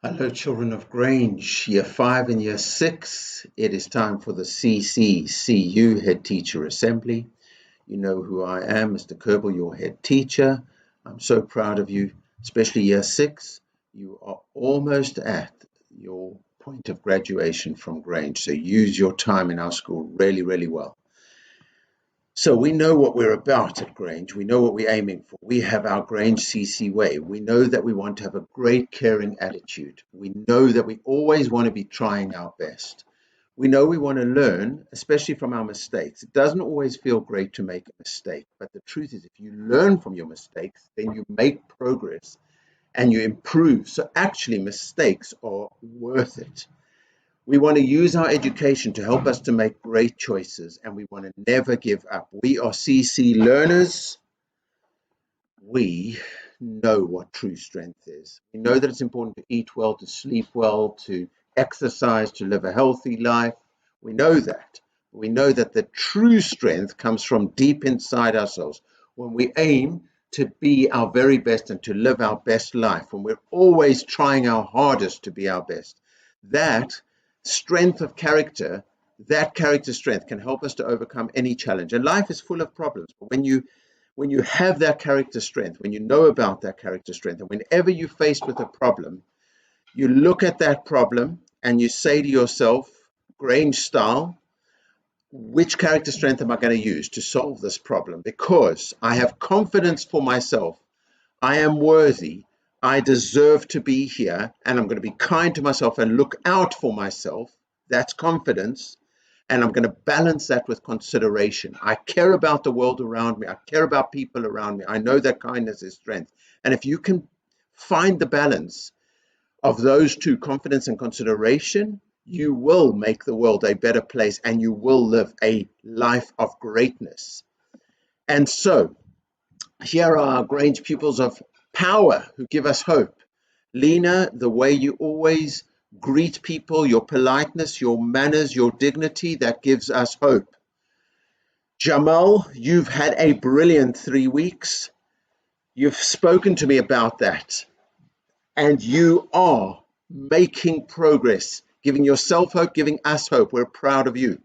Hello, children of Grange, Year 5 and Year 6. It is time for the CC SEE YOU Headteacher Assembly. You know who I am, Mr. Kerbal, your head teacher. I'm so proud of you, especially Year 6. You are almost at your point of graduation from Grange, so use your time in our school really, really well. So we know what we're about at Grange. We know what we're aiming for. We have our Grange CC way. We know that we want to have a great caring attitude. We know that we always want to be trying our best. We know we want to learn, especially from our mistakes. It doesn't always feel great to make a mistake, but the truth is if you learn from your mistakes, then you make progress and you improve. So actually mistakes are worth it. We want to use our education to help us to make great choices, and we want to never give up. We are CC learners. We know what true strength is. We know that it's important to eat well, to sleep well, to exercise, to live a healthy life. We know that. We know that the true strength comes from deep inside ourselves when we aim to be our very best and to live our best life, when we're always trying our hardest to be our best. That strength of character, that character strength can help us to overcome any challenge. And life is full of problems. But when you have that character strength, when you know about that character strength, and whenever you're faced with a problem, you look at that problem and you say to yourself, Grange style, which character strength am I going to use to solve this problem? Because I have confidence for myself. I am worthy. I deserve to be here, and I'm going to be kind to myself and look out for myself. That's confidence. And I'm going to balance that with consideration. I care about the world around me. I care about people around me. I know that kindness is strength. And if you can find the balance of those two, confidence and consideration, you will make the world a better place and you will live a life of greatness. And so here are our Grange pupils of power who give us hope. Lena, the way you always greet people, your politeness, your manners, your dignity, that gives us hope. Jamal, you've had a brilliant 3 weeks. You've spoken to me about that. And you are making progress, giving yourself hope, giving us hope. We're proud of you.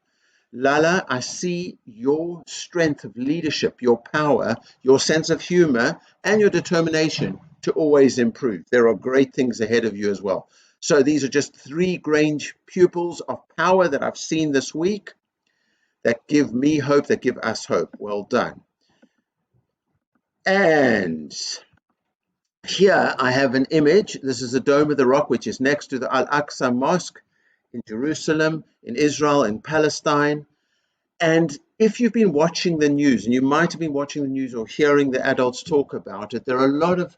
Lala, I see your strength of leadership, your power, your sense of humor, and your determination to always improve. There are great things ahead of you as well. So these are just 3 Grange pupils of power that I've seen this week that give me hope, that give us hope. Well done. And here I have an image. This is the Dome of the Rock, which is next to the Al-Aqsa Mosque in Jerusalem, in Israel, in Palestine. And if you've been watching the news, and you might have been watching the news or hearing the adults talk about it, there are a lot of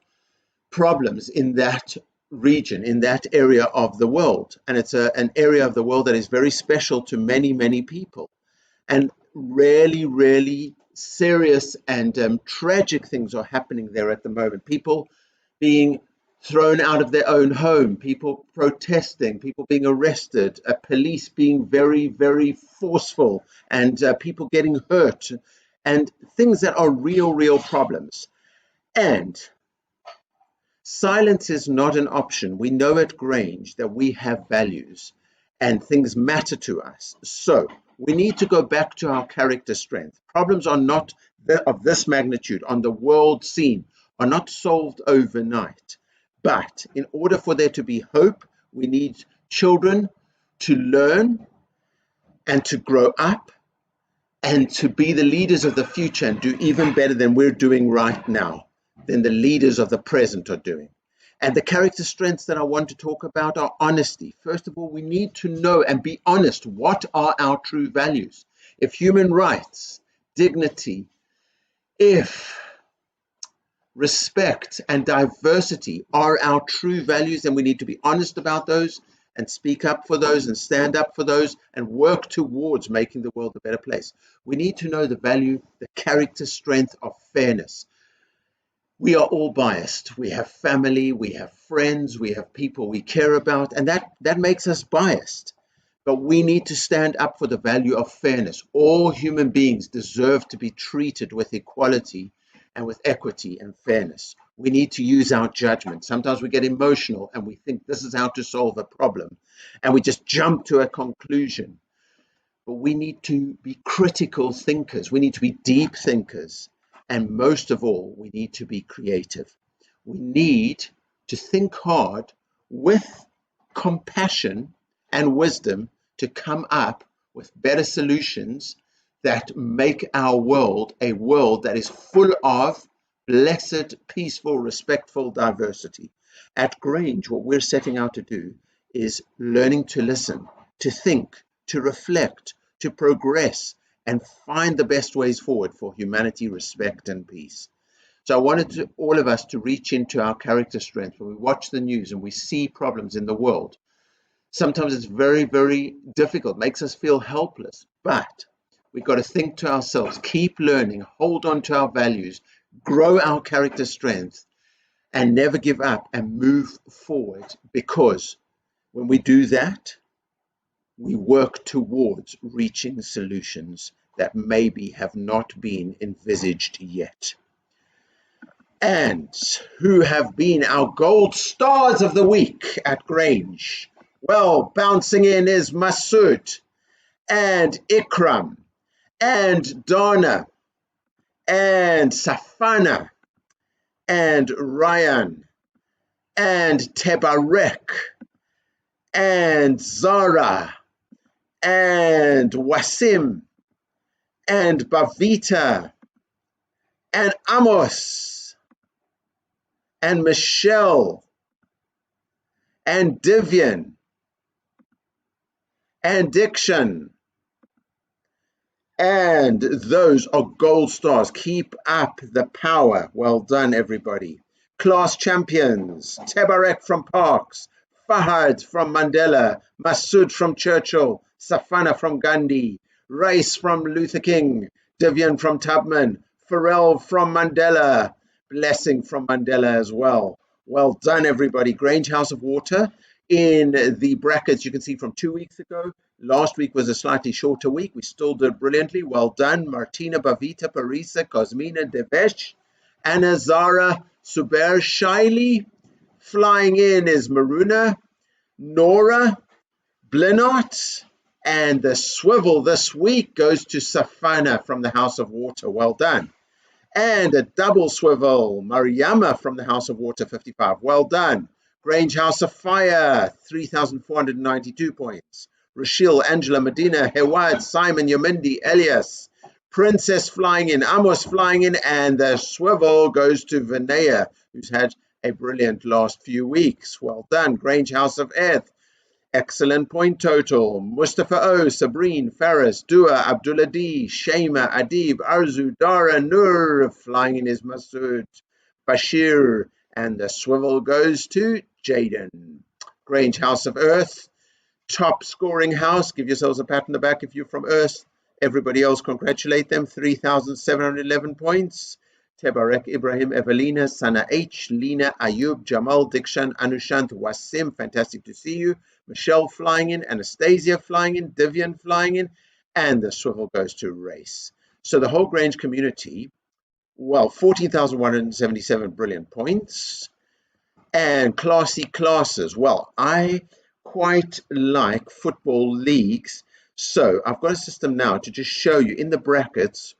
problems in that region, in that area of the world. And it's an area of the world that is very special to many, many people. And really, really serious and tragic things are happening there at the moment. People being thrown out of their own home, people protesting, people being arrested, police being very, very forceful, and people getting hurt, and things that are real, real problems. And silence is not an option. We know at Grange that we have values and things matter to us. So we need to go back to our character strength. Problems are not of this magnitude on the world scene, are not solved overnight. But in order for there to be hope, we need children to learn and to grow up and to be the leaders of the future and do even better than we're doing right now, than the leaders of the present are doing. And the character strengths that I want to talk about are honesty. First of all, we need to know and be honest. What are our true values? If human rights, dignity, if respect and diversity are our true values, then we need to be honest about those and speak up for those and stand up for those and work towards making the world a better place. We need to know the value, the character strength of fairness. We are all biased. We have family, we have friends, we have people we care about, and that makes us biased. But we need to stand up for the value of fairness. All human beings deserve to be treated with equality and with equity and fairness. We need to use our judgment. Sometimes we get emotional and we think this is how to solve a problem, and we just jump to a conclusion. But we need to be critical thinkers. We need to be deep thinkers. And most of all, we need to be creative. We need to think hard with compassion and wisdom to come up with better solutions that make our world a world that is full of blessed, peaceful, respectful diversity. At Grange, what we're setting out to do is learning to listen, to think, to reflect, to progress, and find the best ways forward for humanity, respect, and peace. So I wanted all of us to reach into our character strength. When we watch the news and we see problems in the world, sometimes it's very, very difficult, makes us feel helpless, but we've got to think to ourselves, keep learning, hold on to our values, grow our character strength, and never give up and move forward, because when we do that, we work towards reaching solutions that maybe have not been envisaged yet. And who have been our gold stars of the week at Grange? Well, bouncing in is Masood and Ikram and Donna and Safana and Ryan and Tebarek and Zara and Wasim and Bavita and Amos and Michelle and Divian and Diction. And those are gold stars. Keep up the power. Well done, everybody. Class champions: Tebarek from Parks, Fahad from Mandela, Masood from Churchill, Safana from Gandhi, Race from Luther King, Divian from Tubman, Pharrell from Mandela, Blessing from Mandela as well. Well done, everybody. Grange House of Water in the brackets you can see from 2 weeks ago. Last week was a slightly shorter week. We still did brilliantly. Well done. Martina, Bavita, Parisa, Cosmina, Devesh, Anna, Zara, Suber, Shaili. Flying in is Maruna, Nora, Blinot, and the swivel this week goes to Safana from the House of Water. Well done. And a double swivel, Mariama from the House of Water, 55. Well done. Grange House of Fire, 3,492 points. Rachel, Angela, Medina, Hewad, Simon, Yomindi, Elias, Princess flying in, Amos flying in, and the swivel goes to Vinaya, who's had a brilliant last few weeks. Well done. Grange House of Earth, excellent point total. Mustafa O, Sabrine, Faris, Dua, Abdullah D, Shema, Adib, Arzu, Dara, Nur, flying in is Masood, Bashir, and the swivel goes to Jaden. Grange House of Earth, top scoring house. Give yourselves a pat on the back if you're from Earth. Everybody else, congratulate them. 3,711 points. Tebarek, Ibrahim, Evelina, Sana H, Lina, Ayub, Jamal, Dikshan, Anushant, Wasim, fantastic to see you. Michelle flying in, Anastasia flying in, Divian flying in, and the swivel goes to Race. So the whole Grange community, well, 14,177 brilliant points. And classy classes. Well, I quite like football leagues. So I've got a system now to just show you in the brackets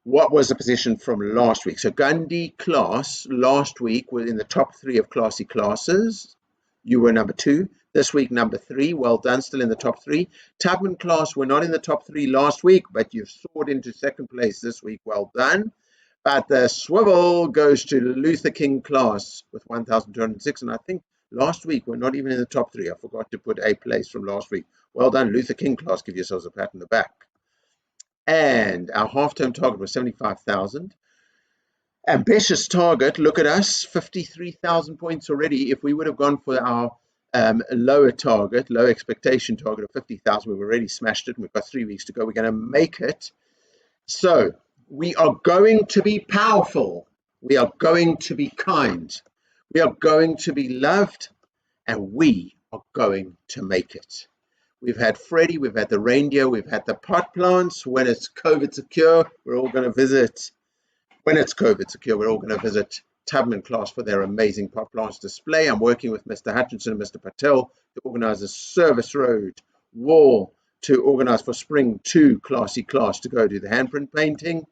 what was the position from last week. So Gandhi class last week was in the top 3 of classy classes. You were number 2. This week, number 3. Well done, still in the top 3. Tubman class were not in the top 3 last week, but you've soared into 2nd place this week. Well done. But the swivel goes to Luther King class with 1,206. And I think last week we're not even in the top 3. I forgot to put a place from last week. Well done, Luther King class. Give yourselves a pat on the back. And our half-term target was 75,000. Ambitious target, look at us, 53,000 points already. If we would have gone for our lower target, low expectation target of 50,000, we've already smashed it. And we've got 3 weeks to go. We're going to make it. So we are going to be powerful. We are going to be kind. We are going to be loved. And we are going to make it. We've had Freddie, we've had the reindeer, we've had the pot plants. When it's COVID secure, we're all going to visit. When it's COVID secure, we're all going to visit Tubman class for their amazing pot plants display. I'm working with Mr. Hutchinson and Mr. Patel to organize a service road wall to organize for Spring 2 classy class to go do the handprint painting.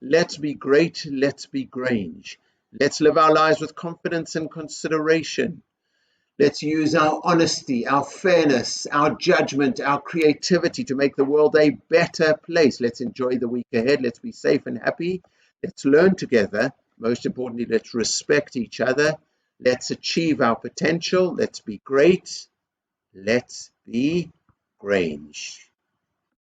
Let's be great. Let's be Grange. Let's live our lives with confidence and consideration. Let's use our honesty, our fairness, our judgment, our creativity to make the world a better place. Let's enjoy the week ahead. Let's be safe and happy. Let's learn together. Most importantly, let's respect each other. Let's achieve our potential. Let's be great. Let's be Grange.